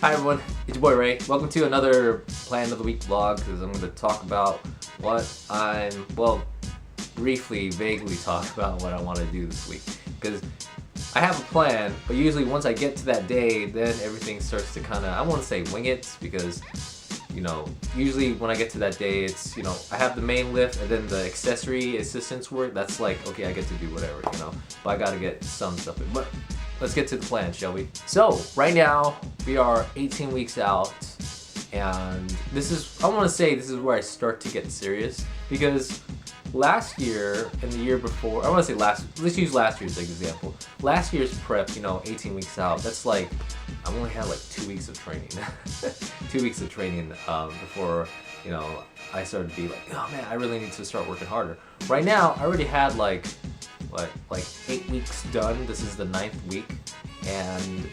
Hi everyone, it's your boy Ray. Welcome to another Plan of the Week vlog because I'm going to talk about briefly, vaguely talk about what I want to do this week. Because I have a plan, but usually once I get to that day, then everything starts to kind of, I want to say wing it, because usually when I get to that day, it's, I have the main lift and then the accessory assistance work. That's like, okay, I get to do whatever, but I got to get some stuff in. But let's get to the plan, shall we? So right now we are 18 weeks out, and I want to say this is where I start to get serious, because last year and the year before, let's use last year's example. Last year's prep, 18 weeks out, that's like, I only had like 2 weeks of training. 2 weeks of training before, I started to be like, oh man, I really need to start working harder. Right now, I already had like 8 weeks done. This is the 9th week, and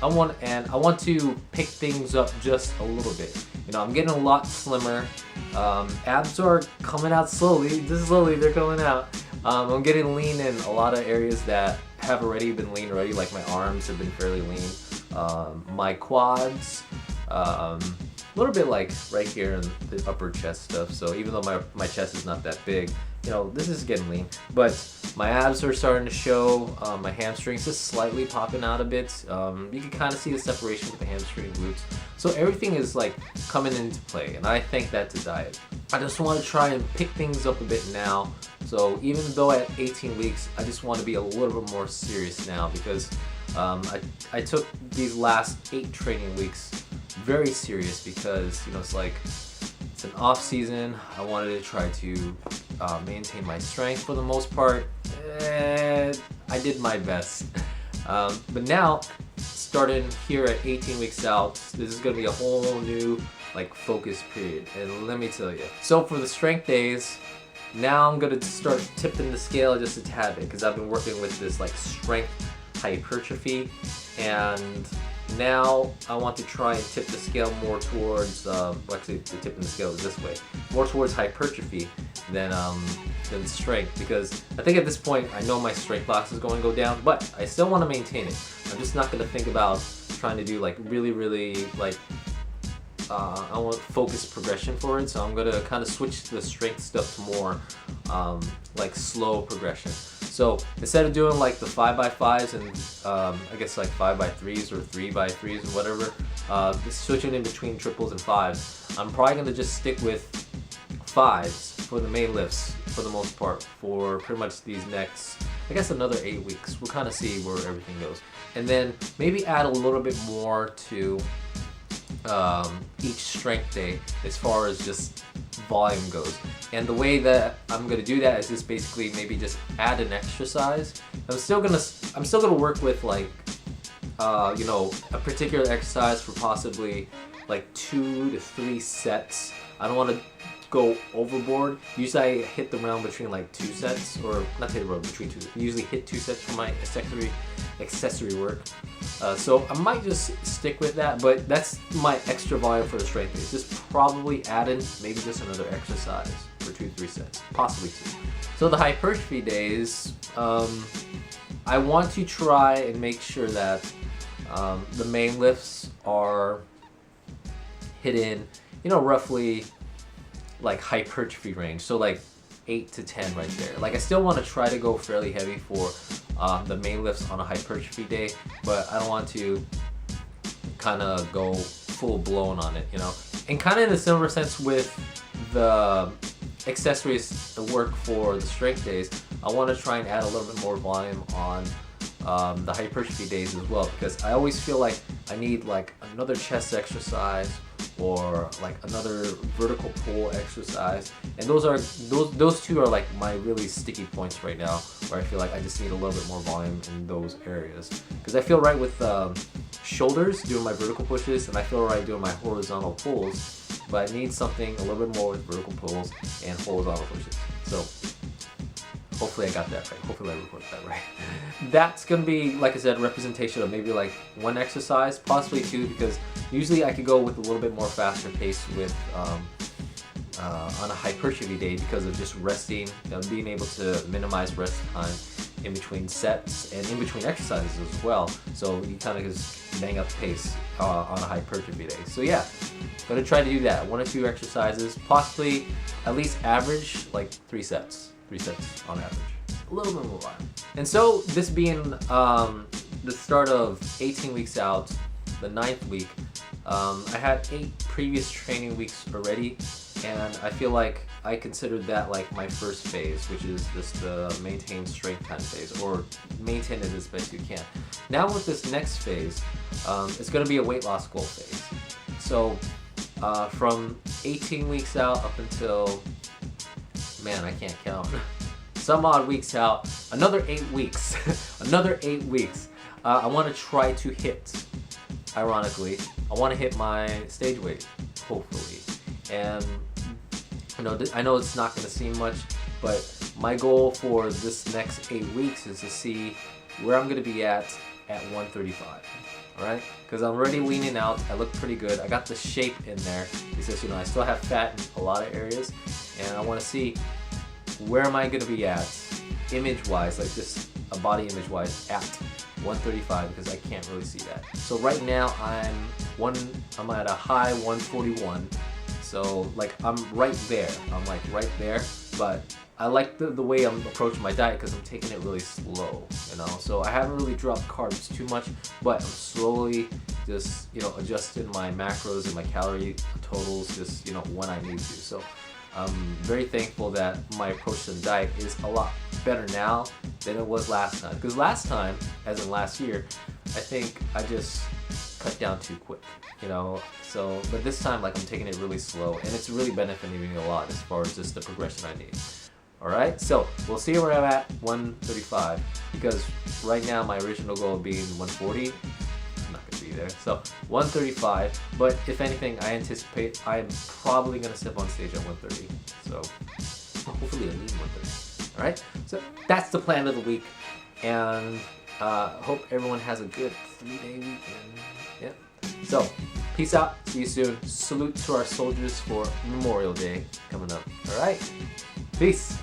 I want to pick things up just a little bit. I'm getting a lot slimmer. Abs are coming out slowly. Just slowly, they're coming out. I'm getting lean in a lot of areas that have already been lean already. Like my arms have been fairly lean. My quads, a little bit like right here in the upper chest stuff. So even though my chest is not that big, this is getting lean. But my abs are starting to show. My hamstrings just slightly popping out a bit. You can kind of see the separation with the hamstring glutes. So everything is like coming into play, and I think that's a diet. I just want to try and pick things up a bit now. So even though at 18 weeks, I just want to be a little bit more serious now, because I took these last 8 training weeks very serious, because it's an off season. I wanted to try to maintain my strength for the most part. I did my best, but now starting here at 18 weeks out, this is going to be a whole new focus period, and let me tell you. So for the strength days, now I'm going to start tipping the scale just a tad bit, because I've been working with this strength hypertrophy, and now I want to try and tip the scale more towards, actually tipping the scale is this way, more towards hypertrophy than strength, because I think at this point I know my strength box is going to go down, but I still want to maintain it. I'm just not going to think about trying to do really I want focused progression for it, so I'm going to kind of switch the strength stuff to more slow progression. So instead of doing the 5x5s and I guess 5x3s or 3x3s or whatever, switching in between triples and 5s, I'm probably going to just stick with 5s for the main lifts for the most part for pretty much these next, I guess, another 8 weeks. We'll kind of see where everything goes, and then maybe add a little bit more to each strength day as far as just volume goes. And the way that I'm gonna do that is just basically maybe just add an exercise. I'm still gonna work with a particular exercise for possibly 2 to 3 sets. I don't want to go overboard. Usually I hit the realm between 2 sets, or not hit the realm between 2. I usually hit 2 sets for my accessory work. So I might just stick with that, but that's my extra volume for the strength days. Just probably add in maybe just another exercise for 2-3 sets, possibly 2. So the hypertrophy days, I want to try and make sure that the main lifts are hidden, roughly hypertrophy range. So 8 to 10 right there. I still want to try to go fairly heavy for the main lifts on a hypertrophy day, but I don't want to kind of go full blown on it, And kind of in a similar sense with the accessories, the work for the strength days, I want to try and add a little bit more volume on the hypertrophy days as well, because I always feel like I need another chest exercise or another vertical pull exercise, and those two are my really sticky points right now, where I feel like I just need a little bit more volume in those areas, because I feel right with shoulders doing my vertical pushes, and I feel right doing my horizontal pulls, but I need something a little bit more with vertical pulls and horizontal pushes. So hopefully I got that right. Hopefully I recorded that right. That's going to be, like I said, representation of maybe 1 exercise, possibly 2, because usually I could go with a little bit more faster pace with on a hypertrophy day, because of just resting, being able to minimize rest time in between sets and in between exercises as well. So you kind of just bang up the pace on a hypertrophy day. So yeah, gonna try to do that. 1 or 2 exercises, possibly at least average like 3 sets. 3 sets on average. A little bit more. And so this being the start of 18 weeks out, the 9th week, I had 8 previous training weeks already, and I feel like I considered that like my first phase, which is just the maintain strength kind of phase, or maintain it as best you can. Now with this next phase, it's going to be a weight loss goal phase. So from 18 weeks out up until, man, I can't count, some odd weeks out, another 8 weeks, another 8 weeks, I want to try to hit, ironically, I want to hit my stage weight, hopefully. And you know, I know it's not going to seem much, but my goal for this next 8 weeks is to see where I'm going to be at 135. Alright? Because I'm already leaning out, I look pretty good, I got the shape in there, because you know, I still have fat in a lot of areas, and I want to see where am I going to be at, image-wise, like this, body image-wise, at 135, because I can't really see that. So right now, I'm at a high 141, so like I'm right there, but I like the way I'm approaching my diet because I'm taking it really slow, you know. So I haven't really dropped carbs too much, but I'm slowly just, you know, adjusting my macros and my calorie totals just, you know, when I need to. So I'm very thankful that my approach to the diet is a lot better now than it was last time. Because last time, as in last year, I think I just cut down too quick, you know. So, but this time, like, I'm taking it really slow, and it's really benefiting me a lot as far as just the progression I need. Alright, so we'll see where I'm at 135, because right now my original goal being 140, I'm not going to be there. So 135, but if anything, I anticipate I'm probably going to step on stage at 130. So hopefully a lean 130. Alright, so that's the plan of the week, and hope everyone has a good 3-day weekend. Yeah. So, peace out. See you soon. Salute to our soldiers for Memorial Day coming up. Alright? Peace.